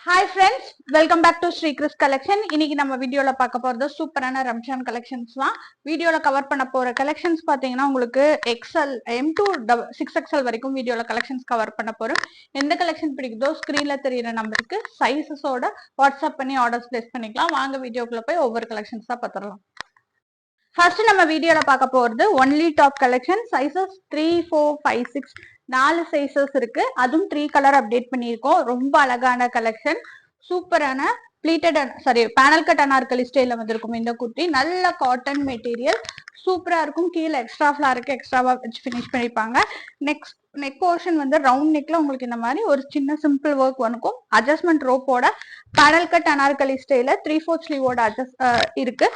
Hi friends, welcome back to Sri Chris collection. இன்னைக்கு நம்ம வீடியோல பார்க்க போறது சூப்பரான ரம்ஜான் கலெக்ஷன்ஸ் தான். வீடியோல கவர் பண்ண போற கலெக்ஷன்ஸ் பாத்தீங்கன்னா உங்களுக்கு XL M2 6XL வரைக்கும் வீடியோல கலெக்ஷன்ஸ் கவர் பண்ண போறோம். எந்த கலெக்ஷன் பிடிக்குதோ ஸ்கிரீன்ல தெரியுற நம்பருக்கு சைஸஸோட வாட்ஸ்அப் பண்ணி ஆர்டர்ஸ் பிளேஸ் பண்ணிக்கலாம். வாங்க வீடியோக்குள்ள போய் ஒவ்வொரு கலெக்ஷன்ஸா பார்த்துடலாம். ஃபர்ஸ்ட் நம்ம வீடியோல பார்க்க போறது only top collection sizes 3, 4, 5, 6 4 sizes இருக்கு. அதுவும் 3 கலர் அப்டேட் பண்ணியிருக்கோம். ரொம்ப அழகான கலெக்ஷன், சூப்பரான பிளீட்டட் பேனல் கட் அனார்கலி ஸ்டைல வந்திருக்கும். இந்த குர்த்தி நல்ல காட்டன் மெட்டீரியல், சூப்பரா இருக்கும். கீழே எக்ஸ்ட்ரா ஃபிளாருக்கு எக்ஸ்ட்ராவா வச்சு ஃபினிஷ் பண்ணிருப்பாங்க. நெக் போர்ஷன் வந்து ரவுண்ட் நெக்ல உங்களுக்கு இந்த மாதிரி ஒரு சின்ன சிம்பிள் ஒர்க் இருக்கும். அட்ஜஸ்ட்மெண்ட் ரோப்போட பேனல் கட் அனார்கலி ஸ்டைல 3/4 ஸ்லீவோட இருக்கு.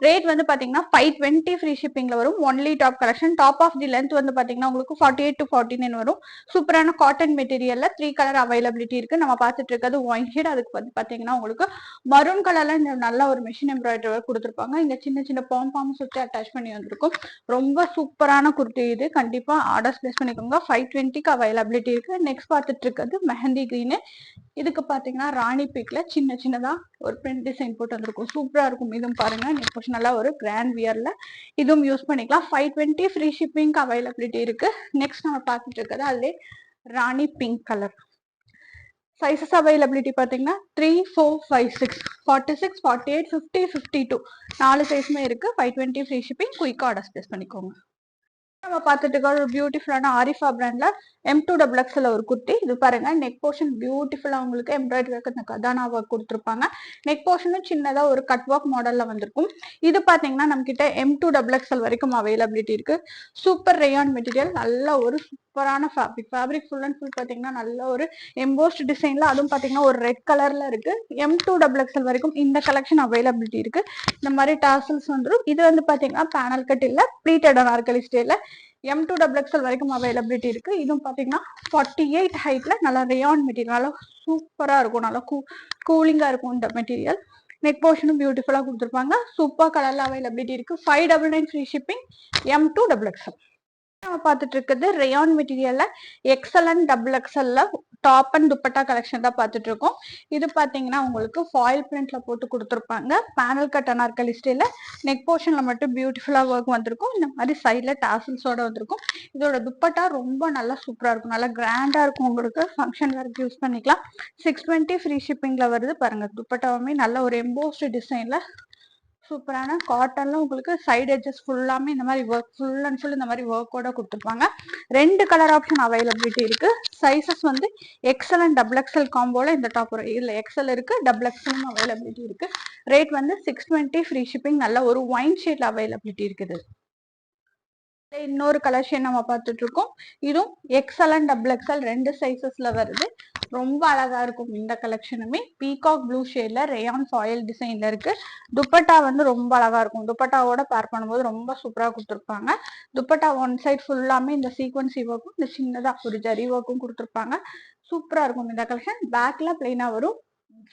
ரேட் வந்து பாத்தீங்கன்னா 520 ஃப்ரீ ஷிப்பிங்ல வரும். Only top collection. Top of the length வந்து பாத்தீங்கன்னா உங்களுக்கு 48 to 49 வரும். சூப்பரான காட்டன் மெட்டீரியல்ல 3 கலர் அவைலபிலிட்டி இருக்கு. நம்ம பார்த்துட்டு இருக்கிறது ஒயிட் ஷேட். அதுக்கு வந்து பாத்தீங்கன்னா உங்களுக்கு மரூன் கலர்ல இந்த நல்ல ஒரு மிஷின் எம்ப்ராய்டரி ஒர்க் கொடுத்துருப்பாங்க. இங்க சின்ன சின்ன பாம் சுத்தி அட்டாச் பண்ணி வந்திருக்கும். ரொம்ப சூப்பரான குர்த்தி இது. கண்டிப்பா ஆர்டர்ஸ் பிளேஸ் பண்ணிக்கோங்க. 520க்கு அவைலபிலிட்டி இருக்கு. நெக்ஸ்ட் பார்த்துட்டு இருக்கிறது மெஹந்தி கிரீன். இதுக்கு பாத்தீங்கன்னா ராணி பிக்ல சின்ன சின்னதா ஒரு பிரிண்ட் டிசைன் போட்டு வந்திருக்கும். சூப்பரா இருக்கும். இதுவும் பாருங்க, நல்லா ஒரு கிராண்ட் வியர்ல இதுவும் யூஸ் பண்ணிக்கலாம். 520 ஃப்ரீ ஷிப்பிங்க்கு அவைலபிலிட்டி இருக்கு. நெக்ஸ்ட் நம்ம பார்த்துட்டு இருக்கிறது அதுல ராணி பிங்க் கலர். சைசஸ் அவைலபிலிட்டி பாத்தீங்கன்னா 3, 4, 5, 6, 46, 48, 50, 52 4 சைஸுமே இருக்கு. 520 ஃப்ரீ ஷிப்பிங். குயிக்கா ஆர்டர்ஸ் பிளேஸ் பண்ணிக்கோங்க. நம்ம பார்த்துட்டு இருக்க ஒரு பியூட்டிஃபுல்லான ஆரிஃபா பிராண்ட்ல M2XXL ஒரு குர்த்தி. இது பாருங்க, நெக் போர்ஷன் பியூட்டிஃபுல்லா உங்களுக்கு எம்ப்ராய்டரி ஒர்க் இந்த கதானா ஒர்க் கொடுத்துருப்பாங்க. நெக் போர்ஷனும் சின்னதா ஒரு கட் ஒர்க் மாடல்ல வந்திருக்கும். இது பாத்தீங்கன்னா நம்ம கிட்ட M2XXL வரைக்கும் அவைலபிலிட்டி இருக்கு. சூப்பர் ரேயான் மெட்டீரியல், நல்ல ஒரு சூப்பரான ஃபேப்ரிக் ஃபுல் அண்ட் ஃபுல் பாத்தீங்கன்னா நல்ல ஒரு எம்போஸ்ட் டிசைன்ல, அதுவும் பாத்தீங்கன்னா ஒரு ரெட் கலர்ல இருக்கு. M2XXL வரைக்கும் இந்த கலெக்ஷன் அவைலபிலிட்டி இருக்கு. இந்த மாதிரி டாசல்ஸ் வந்துடும். இது வந்து பாத்தீங்கன்னா பேனல் கட் இல்ல, பிளீட்டட் அனார்கலி ஸ்டைல்ல M2XXL வரைக்கும் அவைலபிலிட்டி இருக்கு. இதுவும் பாத்தீங்கன்னா 48 ஹைட்ல நல்ல ரேயான் மெட்டீரியல், நல்லா சூப்பரா இருக்கும். நல்லா கூலிங்கா இருக்கும் இந்த மெட்டீரியல். நெக் போர்ஷனும் பியூட்டிஃபுல்லா கொடுத்துருப்பாங்க. சூப்பர் கலர்ல அவைலபிலிட்டி இருக்கு. 599 ஃப்ரீ ஷிப்பிங். M2XXL நம்ம பார்த்துட்டு இருக்கிறது ரேயான் மெட்டீரியல்ல XL and XXL top and dupatta collection தான் பார்த்துட்டு இருக்கோம். இது பாத்தீங்கன்னா உங்களுக்கு ஃபாயில் பிரிண்ட்ல போட்டு கொடுத்துருப்பாங்க. பேனல் கட் அனார்கலி ஸ்டைல்ல நெக் போர்ஷன்ல மட்டும் பியூட்டிஃபுல்லா ஒர்க் வந்திருக்கும். இந்த மாதிரி சைட்ல டாசல்ஸோட வந்திருக்கும். இதோட துப்பட்டா ரொம்ப நல்லா சூப்பரா இருக்கும். நல்லா கிராண்டா இருக்கும். உங்களுக்கு ஃபங்க்ஷன் வேர்க்கு யூஸ் பண்ணிக்கலாம். 620 ஃப்ரீ ஷிப்பிங்ல வருது. பாருங்க, துப்பட்டாவுமே நல்ல ஒரு எம்போஸ்ட் டிசைன்ல சூப்பரான காட்டன்ல உங்களுக்கு சைடு எட்ஜஸ் ஃபுல்லாமே இந்த மாதிரி ஒர்க், ஃபுல் அண்ட் ஃபுல் இந்த மாதிரி ஒர்க்கோட கொடுத்துருப்பாங்க. 2 கலர் ஆப்ஷன் அவைலபிலிட்டி இருக்கு. சைசஸ் வந்து XL and XXL காம்போல இந்த டாப் வரும். இதுல XL இருக்கு, XXL அவைலபிலிட்டி இருக்கு. ரேட் வந்து 620 ஃப்ரீ ஷிப்பிங். நல்ல ஒரு ஒயின் ஷேட்ல அவைலபிலிட்டி இருக்குது. இன்னொரு கலெக்ஷன் நம்ம பார்த்துட்டு இருக்கோம். இதுவும் XL and XXL 2 சைசஸ்ல வருது. ரொம்ப அழகா இருக்கும் இந்த கலெக்ஷனுமே. பீகாக் ப்ளூ ஷேட்ல ரேயான் ஃபாயில் டிசைன்ல இருக்கு. துப்பட்டா வந்து ரொம்ப அழகா இருக்கும். துப்பட்டாவோட பேர் பண்ணும்போது ரொம்ப சூப்பரா கொடுத்துருப்பாங்க. துப்பட்டா ஒன் சைட் ஃபுல்லாமே இந்த சீக்வன்சி ஒர்க்கும் இந்த சின்னதா ஒரு ஜரி ஒர்க்கும் கொடுத்துருப்பாங்க. சூப்பரா இருக்கும் இந்த கலெக்ஷன். பேக்ல பிளைனா வரும்.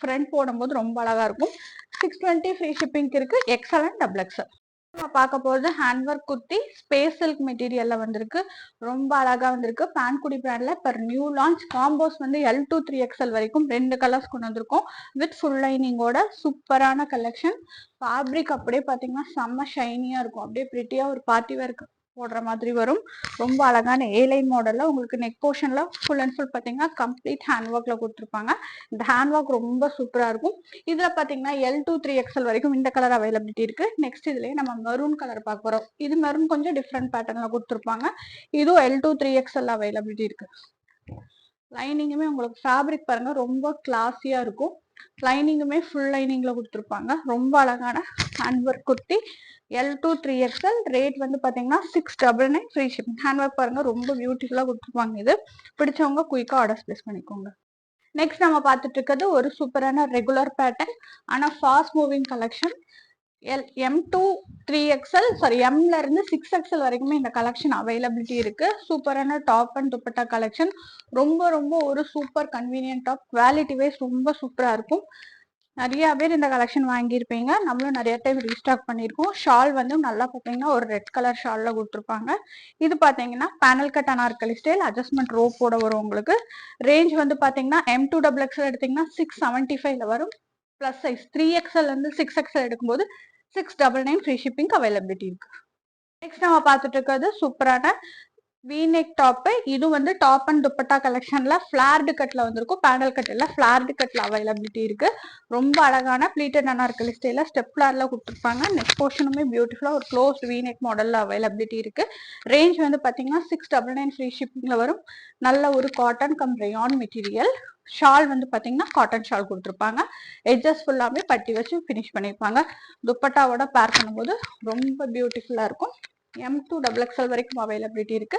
ஃப்ரண்ட் போடும்போது ரொம்ப அழகா இருக்கும். 620 ஃப்ரீ ஷிப்பிங் இருக்கு. XL and XXL நம்ம பார்க்க போறது hand work kurti. Space silk மெட்டீரியல்ல வந்திருக்கு. ரொம்ப அழகா வந்திருக்கு. பான்குடி பிராண்ட்ல பர் நியூ லான்ச் காம்போஸ் வந்து L to 3XL வரைக்கும் 2 கலர்ஸ் கொண்டு வந்திருக்கோம். வித் ஃபுல் லைனிங்கோட சூப்பரான கலெக்ஷன். ஃபேப்ரிக் அப்படியே பாத்தீங்கன்னா செம்ம ஷைனியா இருக்கும். அப்படியே பிரிட்டியா ஒரு பார்ட்டி வேர் போடுற மாதிரி வரும். ரொம்ப அழகான ஏலைன் மாடல்ல உங்களுக்கு நெக் போர்ஷன்ல ஃபுல் அண்ட் ஃபுல் பாத்தீங்கன்னா கம்ப்ளீட் ஹேண்ட் ஒர்க்ல கொடுத்துருப்பாங்க. இந்த ஹேண்ட் ஒர்க் ரொம்ப சூப்பரா இருக்கும். இதுல பாத்தீங்கன்னா L to 3XL வரைக்கும் இந்த கலர் அவைலபிலிட்டி இருக்கு. நெக்ஸ்ட் இதுலயே நம்ம மெரூன் கலர் பார்க்க போறோம். இது மெரூன் கொஞ்சம் டிஃப்ரெண்ட் பேட்டர்ன்ல கொடுத்துருப்பாங்க. இதுவும் L to 3XL அவைலபிலிட்டி இருக்கு. லைனிங்குமே உங்களுக்கு ஃபேப்ரிக் பாருங்க ரொம்ப கிளாஸியா இருக்கும். லைனிங்குமே ஃபுல் லைனிங்ல கொடுத்துருப்பாங்க. ரொம்ப அழகான hand work kurti. L to 3XL. Rate வந்து பாத்தீங்கன்னா 699 ஃப்ரீ ஷிப்பிங். ஹேண்ட் ஒர்க் பாருங்க ரொம்ப பியூட்டிஃபுல்லா கொடுத்துருப்பாங்க. இது பிடிச்சவங்க குயிக்கா ஆர்டர்ஸ் பிளேஸ் பண்ணிக்கோங்க. நெக்ஸ்ட் நம்ம பார்த்துட்டு இருக்கிறது ஒரு சூப்பரான ரெகுலர் பேட்டர்ன் ஆனா fast moving collection. M2 3XL Mல இருந்து 6XL வரைக்குமே இந்த கலெக்ஷன் அவைலபிலிட்டி இருக்கு. சூப்பரான டாப் அண்ட் துப்பட்டா கலெக்ஷன். ரொம்ப ரொம்ப ஒரு super convenient top. Quality wise ரொம்ப சூப்பரா இருக்கும். நிறைய பேர் இந்த கலெக்ஷன் வாங்கியிருப்பீங்க. நம்மளும் நிறைய டைம் ரீஸ்டாக் பண்ணியிருக்கோம். ஷால் வந்து நல்லா பார்த்தீங்கன்னா ஒரு ரெட் கலர் ஷால்ல கொடுத்துருப்பாங்க. இது பார்த்தீங்கன்னா panel cut Anarkali style adjustment ரோப்போட வரும் உங்களுக்கு. ரேஞ்ச் வந்து பார்த்தீங்கன்னா M2XXL எடுத்தீங்கன்னா 675ல வரும். பிளஸ் சைஸ் 3XL இருந்து 6XL எடுக்கும்போது 699 ஃப்ரீ ஷிப்பிங் அவைலபிலிட்டி இருக்கு. நெக்ஸ்ட் நம்ம பார்த்துட்டு இருக்கிறது சூப்பரான V-neck டாப். இது வந்து டாப் அண்ட் துப்பட்டா கலெக்ஷன்ல ஃபிளார்டு கட்ல வந்திருக்கும். பேனல் கட் இல்ல, ஃபிளார்டு கட்ல அவைலபிலிட்டி இருக்கு. ரொம்ப அழகான ப்ளீட்டட் அனார்கலி ஸ்டைல ஸ்டெப் ஃபிளார்ல கொடுத்துருப்பாங்க. நெக் போர்ஷனுமே பியூட்டிஃபுல்லா ஒரு க்ளோஸ்ட் V-neck மாடல்ல அவைலபிலிட்டி இருக்கு. ரேஞ்ச் வந்து பாத்தீங்கன்னா 699 ஃப்ரீ ஷிப்பிங்ல வரும். நல்ல ஒரு cotton cum rayon material. Shawl வந்து பாத்தீங்கன்னா காட்டன் ஷால் கொடுத்துருப்பாங்க. எட்ஜஸ் ஃபுல்லாமே பட்டி வச்சு ஃபினிஷ் பண்ணிருப்பாங்க. துப்பட்டாவோட பேர் பண்ணும்போது ரொம்ப பியூட்டிஃபுல்லா இருக்கும். M2XXL வரைக்கும் அவைலபிலிட்டி இருக்கு.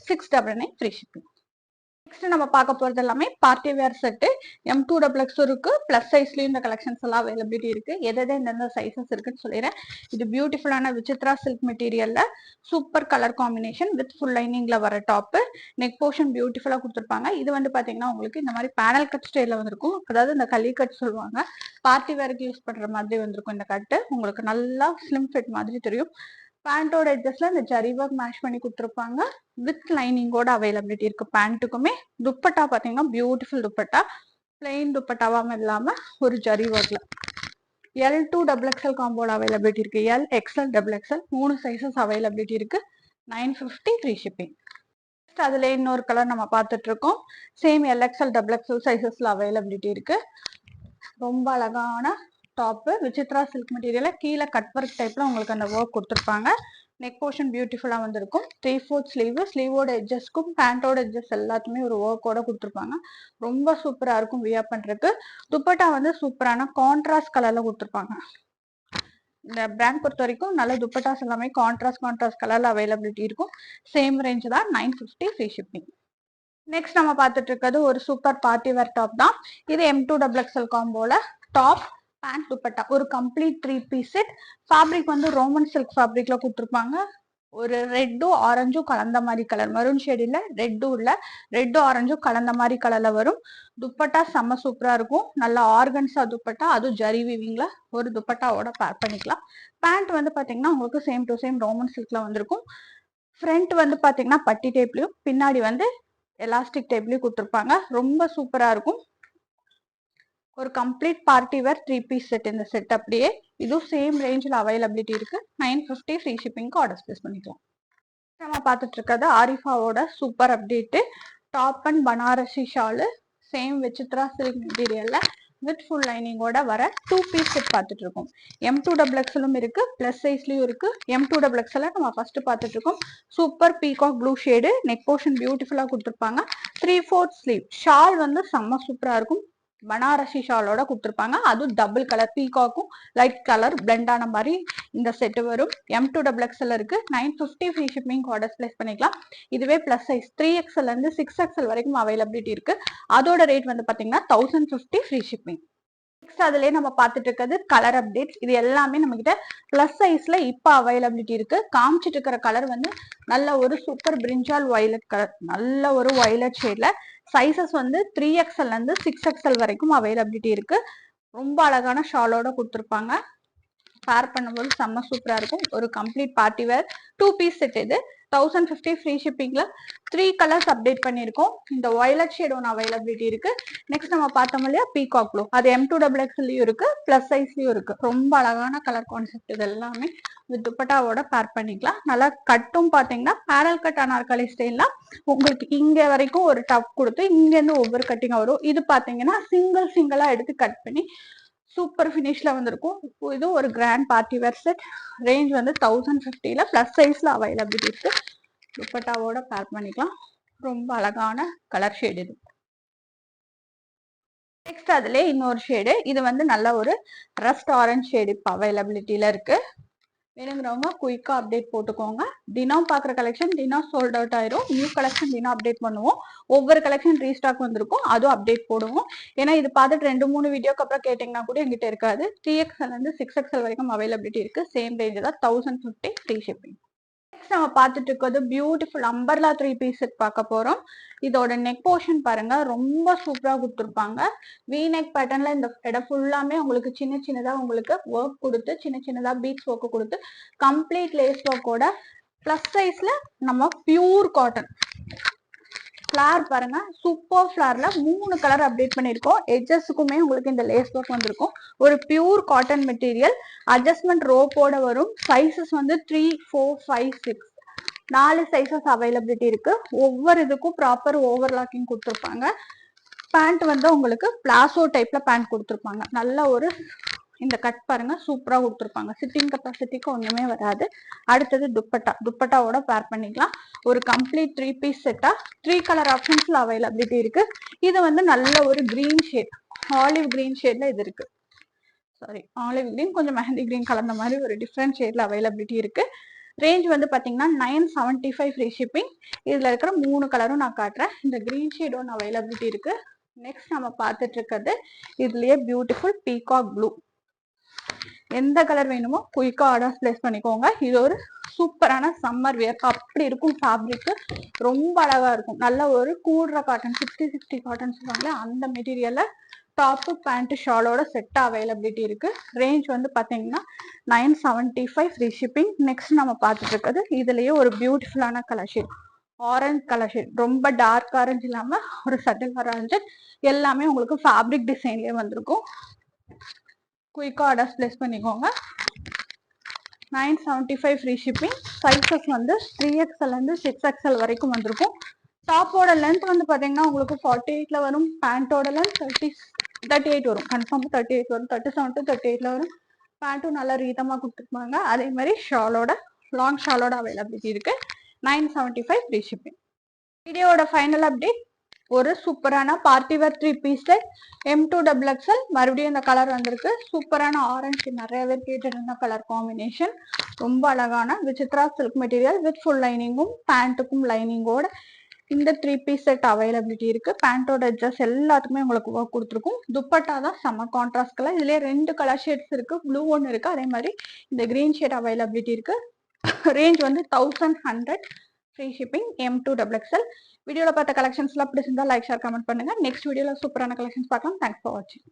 699 ஃப்ரீ ஷிப்பிங். நெக்ஸ்ட் நம்ம பார்க்க போறது எல்லாமே பார்ட்டி வேர் செட்டு. M2XXL இருக்கு. பிளஸ் சைஸ்லயும் இந்த கலெக்ஷன்ஸ் எல்லாம் அவைலபிலிட்டி இருக்கு. எந்தெந்த சைசஸ் இருக்குன்னு சொல்லிடுறேன். இது பியூட்டிஃபுல்லான விசித்ரா சில்க் மெட்டீரியல்ல super colour combination with full லைனிங்ல வர டாப். நெக் போர்ஷன் பியூட்டிஃபுல்லா கொடுத்துருப்பாங்க. இது வந்து பாத்தீங்கன்னா உங்களுக்கு இந்த மாதிரி பேனல் கட் ஸ்டைல வந்திருக்கும். அதாவது இந்த கலி கட் சொல்லுவாங்க. பார்ட்டி வேருக்கு யூஸ் பண்ற மாதிரி வந்திருக்கும் இந்த கட்டு. உங்களுக்கு நல்லா ஸ்லிம் ஃபிட் மாதிரி தெரியும். பேண்டோட எட்ஜஸ்ல இந்த ஜரி ஒர்க் மேட்ச் பண்ணி கொடுத்துருப்பாங்க. வித் லைனிங்கோட அவைலபிலிட்டி இருக்கு. பேண்ட்டுக்குமே துப்பட்டா பாத்தீங்கன்னா பியூட்டிஃபுல் துப்பட்டா. பிளெயின் துப்பட்டாவாம இல்லாம ஒரு ஜரி ஒர்க்ல. L2XXL காம்போல அவைலபிலிட்டி இருக்கு. LXL XXL 3 சைசஸ் அவைலபிலிட்டி இருக்கு. 950 ஃப்ரீ ஷிப்பிங். அதுல இன்னொரு கலர் நம்ம பார்த்துட்டு இருக்கோம். சேம் LXL XXL சைசஸ்ல அவைலபிலிட்டி இருக்கு. ரொம்ப அழகான டாப் விசித்ரா சில்க் மெட்டீரியல்ல கீழே கட் ஒர்க் டைப்ல உங்களுக்கு அந்த ஒர்க் கொடுத்துருப்பாங்க. நெக் போர்ஷன் பியூட்டிஃபுல்லா வந்திருக்கும். 3/4 ஸ்லீவ். ஸ்லீவோட எட்ஜஸ்க்கும் பேண்டோட எட்ஜஸ் எல்லாத்துமே ஒரு ஒர்க்கோட கொடுத்துருப்பாங்க. ரொம்ப சூப்பரா இருக்கும் வியர் பண்றதுக்கு. துப்பட்டா வந்து சூப்பரான கான்ட்ராஸ்ட் கலர்ல கொடுத்துருப்பாங்க. இந்த பிராண்ட் பொறுத்த வரைக்கும் நல்ல துப்பட்டாஸ் எல்லாமே கான்ட்ராஸ்ட் கலர்ல அவைலபிலிட்டி இருக்கும். சேம் ரேஞ்ச் தான். 950 ஃப்ரீ ஷிப்பிங். நெக்ஸ்ட் நம்ம பார்த்துட்டு இருக்கிறது ஒரு சூப்பர் பார்ட்டி வேர் டாப் தான். இது M2XXL காம்போல டாப் பேண்ட் துப்பட்டா ஒரு கம்ப்ளீட் 3 பீஸ் செட். ஃபேப்ரிக் வந்து ரோமன் சில்க் ஃபேப்ரிக்ல கொடுத்துருப்பாங்க. ஒரு ரெட்டும் ஆரஞ்சும் கலந்த மாதிரி கலர். மெரூன் ஷேட் இல்ல, ரெட்டும் இல்ல, ரெட்டும் ஆரஞ்சும் கலந்த மாதிரி கலர்ல வரும். துப்பட்டா செம்ம சூப்பரா இருக்கும். நல்லா ஆர்கன்ஸா துப்பட்டா, அதுவும் ஜரி வீவிங்ல ஒரு துப்பட்டாவோட பேர் பண்ணிக்கலாம். பேண்ட் வந்து பாத்தீங்கன்னா உங்களுக்கு சேம் டு சேம் ரோமன் சில்க்ல வந்திருக்கும். ஃப்ரண்ட் வந்து பாத்தீங்கன்னா பட்டி டைப்லயும், பின்னாடி வந்து எலாஸ்டிக் டைப்லயும் கொடுத்துருப்பாங்க. ரொம்ப சூப்பரா இருக்கும். ஒரு complete party wear 3 piece set இந்த செட். அப்படியே இதுவும் சேம் ரேஞ்சில் அவைலபிலிட்டி இருக்கு. 950 ஃப்ரீ ஷிப்பிங்க்கு ஆர்டர் பிளேஸ் பண்ணிக்கலாம். நம்ம பார்த்துட்டு இருக்கிறது ஆரிஃபாவோட super update. Top and Banarasi shawl same Vichitra silk மெட்டீரியல்ல வித் ஃபுல் லைனிங்கோட வர 2 பீஸ் செட் பார்த்துட்டு இருக்கோம். M2XXL இருக்கு, பிளஸ் சைஸ்லயும் இருக்கு. M2XXL நம்ம ஃபர்ஸ்ட் பார்த்துட்டு இருக்கோம். Super peacock blue shade. Neck portion பியூட்டிஃபுல்லா கொடுத்துருப்பாங்க. 3/4 ஸ்லீவ். ஷால் வந்து செம்ம சூப்பரா இருக்கும். பனாரசி ஷாலோட கொடுத்துருப்பாங்க. அதுவும் டபுள் கலர் பீகாக்கும் லைட் கலர் பிளெண்ட் ஆன மாதிரி இந்த செட் வரும். M2XXL இருக்கு. 950 ஃப்ரீ ஷிப்பிங் ஆர்டர் பிளேஸ் பண்ணிக்கலாம். இதுவே பிளஸ் சைஸ் 3XL இருந்து 6XL வரைக்கும் அவைலபிலிட்டி இருக்கு. அதோட ரேட் வந்து பாத்தீங்கன்னா 1050 ஃப்ரீ ஷிப்பிங். நெக்ஸ்ட் அதுலயே நம்ம பார்த்துட்டு இருக்கிறது கலர் அப்டேட்ஸ். இது எல்லாமே நம்ம கிட்ட பிளஸ் சைஸ்ல இப்ப அவைலபிலிட்டி இருக்கு. காமிச்சிட்டு இருக்கிற கலர் வந்து நல்ல ஒரு சூப்பர் பிரிஞ்சால் வயலட் கலர். நல்ல ஒரு வயலட் ஷேட்ல சைசஸ் வந்து 3XL இருந்து 6XL வரைக்கும் அவைலபிலிட்டி இருக்கு. ரொம்ப அழகான ஷாலோட கொடுத்துருப்பாங்க. பேர் பண்ணும்போது செம்ம சூப்பரா இருக்கும். ஒரு complete party wear 2 piece set. இது 1050 ஃப்ரீ ஷிப்பிங்ல 3 கலர்ஸ் அப்டேட் பண்ணிருக்கோம். இந்த வயலட் ஷேட் ஒன்று அவைலபிலிட்டி இருக்கு. நெக்ஸ்ட் நம்ம பார்த்தோம் இல்லையா பீகாக் ப்ளூ, அது M2XXLயும் இருக்கு, பிளஸ் சைஸ்லயும் இருக்கு. ரொம்ப அழகான கலர் கான்செப்ட். இது எல்லாமே வித் துப்பட்டாவோட பேர் பண்ணிக்கலாம். நல்லா கட்டும் பாத்தீங்கன்னா பேரல் கட் அனார்கலி ஸ்டைல்ல உங்களுக்கு இங்க வரைக்கும் ஒரு டப் கொடுத்து இங்க இருந்து ஒவ்வொரு கட்டிங் வரும். இது பாத்தீங்கன்னா சிங்கிளா எடுத்து கட் பண்ணி சூப்பர் ஃபினிஷ்ல வந்திருக்கும். இது ஒரு grand party wear set. Range வந்து 1050ல பிளஸ் சைஸ்ல அவைலபிலிட்டி இருக்கு. துப்பட்டாவோட பேர் பண்ணிக்கலாம். ரொம்ப அழகான கலர் ஷேட் இது. நெக்ஸ்ட் அதுல இன்னொரு ஷேடு. இது வந்து நல்ல ஒரு ரஸ்ட் ஆரஞ்ச் ஷேடு இப்போ அவைலபிலிட்டியில இருக்கு. வேணுங்கிறவங்க குயிக்கா அப்டேட் போட்டுக்கோங்க. தினம் பாக்குற கலெக்ஷன் தினம் சோல்ட் அவுட் ஆயிரும். நியூ கலெக்ஷன் தினம் அப்டேட் பண்ணுவோம். ஒவ்வொரு கலெக்ஷன் ரீஸ்டாக் வந்திருக்கும், அதுவும் அப்டேட் போடுவோம். ஏன்னா இது பார்த்துட்டு 2-3 வீடியோக்கு அப்புறம் கேட்டீங்கன்னா கூட எங்கிட்ட இருக்காது. 3XL இருந்து 6XL வரைக்கும் அவைலபிலிட்டி இருக்கு. சேம் ரேஞ்ச் தான் 1050 ஃப்ரீ ஷிப்பிங். நெக்ஸ்ட் நம்ம பார்த்துட்டு இருக்கிறது பியூட்டிஃபுல் அம்பர்லா 3 பீஸ் செட் பார்க்க போறோம். இதோட நெக் போர்ஷன் பாருங்க, ரொம்ப சூப்பரா கொடுத்துருப்பாங்க. வி நெக் பேட்டர்ன்ல இந்த இடம் ஃபுல்லாமே உங்களுக்கு சின்ன சின்னதா உங்களுக்கு ஒர்க் கொடுத்து, சின்ன சின்னதா பீட்ஸ் ஒர்க் கொடுத்து, கம்ப்ளீட் லேஸ் ஒர்க்கோட பிளஸ் சைஸ்ல நம்ம பியூர் காட்டன் ஃபிளார் பாருங்க, சூப்பர் ஃபிளார்ல 3 கலர் அப்டேட் பண்ணிருக்கோம். எட்ஜஸ்க்குமே உங்களுக்கு இந்த லேஸ் ஒர்க் வந்திருக்கும். ஒரு பியூர் காட்டன் மெட்டீரியல், அட்ஜஸ்ட்மெண்ட் ரோப்போட வரும். சைசஸ் வந்து 3, 4, 5, 6 4 சைசஸ் அவைலபிலிட்டி இருக்கு. ஒவ்வொரு இதுக்கும் ப்ராப்பர் ஓவர்லாக்கிங் கொடுத்துருப்பாங்க. பேண்ட் வந்து உங்களுக்கு பிளாசோ டைப்ல பேண்ட் கொடுத்துருப்பாங்க. நல்ல ஒரு இந்த கட் பாருங்க, சூப்பரா கொடுத்துருப்பாங்க. சிட்டிங் கெப்பாசிட்டிக்கு ஒண்ணுமே வராது. அடுத்தது துப்பட்டா, துப்பட்டாவோட பேர் பண்ணிக்கலாம். ஒரு கம்ப்ளீட் 3 பீஸ் செட்டா 3 கலர் ஆப்ஷன்ஸ்ல அவைலபிலிட்டி இருக்கு. இது வந்து நல்ல ஒரு கிரீன் ஷேட், ஆலிவ் கிரீன் ஷேட்ல இது இருக்கு. சாரி, ஆலிவ் கிரீன் கொஞ்சம் மெஹந்தி கிரீன் கலந்த மாதிரி ஒரு டிஃப்ரெண்ட் ஷேட்ல அவைலபிலிட்டி இருக்கு. ரேஞ்ச் வந்து பாத்தீங்கன்னா 975 ஃப்ரீ ஷிப்பிங். இதுல இருக்கிற 3 கலரும் நான் காட்டுறேன். இந்த கிரீன் ஷேட் ஒன்று அவைலபிலிட்டி இருக்கு. நெக்ஸ்ட் நம்ம பார்த்துட்டு இருக்கிறது இதுலயே பியூட்டிஃபுல் பீகாக் ப்ளூ. எந்த கலர் வேணுமோ குயிக்கா ஆர்டர்ஸ் பிளேஸ் பண்ணிக்கோங்க. இது ஒரு சூப்பரான சம்மர் வியர் அப்படி இருக்கும். ஃபேப்ரிக் ரொம்ப அழகா இருக்கும். நல்ல ஒரு கூடுற காட்டன் 60 காட்டன் சொல்லுவாங்களே அந்த மெட்டீரியல்ல டாப்பு பேண்ட் ஷாலோட செட் அவைலபிலிட்டி இருக்கு. ரேஞ்ச் வந்து பாத்தீங்கன்னா 975 ஃப்ரீ ஷிப்பிங். நெக்ஸ்ட் நம்ம பார்த்துட்டு இருக்கிறது இதுலயே ஒரு பியூட்டிஃபுல்லான colour shade, orange colour shade. ரொம்ப டார்க் ஆரஞ்சு இல்லாம ஒரு சட்டில் ஆரஞ்சு. எல்லாமே உங்களுக்கு ஃபேப்ரிக் டிசைன்லயே வந்திருக்கும். குயிக்கா ஆர்டர்ஸ் பிளேஸ் பண்ணிக்கோங்க. 975 ஃப்ரீ ஷிப்பிங். சைஸஸ் வந்து 3XL இருந்து 6XL வரைக்கும் வந்திருக்கும். டாப்போட லென்த் வந்து பாத்தீங்கன்னா உங்களுக்கு 48ல வரும். பேண்டோட லென்த் 38 வரும். கன்ஃபார்ம் 38 வரும். 37 to 38ல வரும். பேண்ட்டும் நல்லா ரீதமா கொடுத்துருப்பாங்க. அதே மாதிரி ஷாலோட லாங் ஷாலோட அவைலபிலிட்டி இருக்கு. 975 ஃப்ரீ ஷிப்பிங். வீடியோட ஃபைனல் அப்டேட், ஒரு சூப்பரான party wear 3 piece set M2XXL. மறுபடியும் இந்த கலர் வந்திருக்கு. சூப்பரான ஆரஞ்சு, நிறைய பேர் கேட்டு இருந்த கலர் காம்பினேஷன். ரொம்ப அழகான Vichitra silk material with full லைனிங்கும் பேண்ட்டுக்கும் லைனிங்கோட இந்த 3 பீஸ் செட் அவைலபிலிட்டி இருக்கு. பேண்டோட எட்ஜஸ் எல்லாத்துக்குமே உங்களுக்கு ஒர்க் கொடுத்துருக்கும். துப்பட்டா தான் செம்ம கான்ட்ராஸ்ட் கலர். இதுலயே 2 கலர் ஷேட்ஸ் இருக்கு. ப்ளூ ஒன்று இருக்கு, அதே மாதிரி இந்த கிரீன் ஷேட் அவைலபிலிட்டி இருக்கு. ரேஞ்ச் வந்து 1100 ஃப்ரீ ஷிப்பிங். M2XXL. வீடியோல பார்த்த கலெக்ஷன்ஸ்லாம் பிடிச்சிருந்தா லைக் ஷேர் கமெண்ட் பண்ணுங்க. நெக்ஸ்ட் வீடியோல சூப்பரான கலெக்ஷன்ஸ் பார்க்கலாம். தேங்க்ஸ் ஃபார் வாட்சிங்.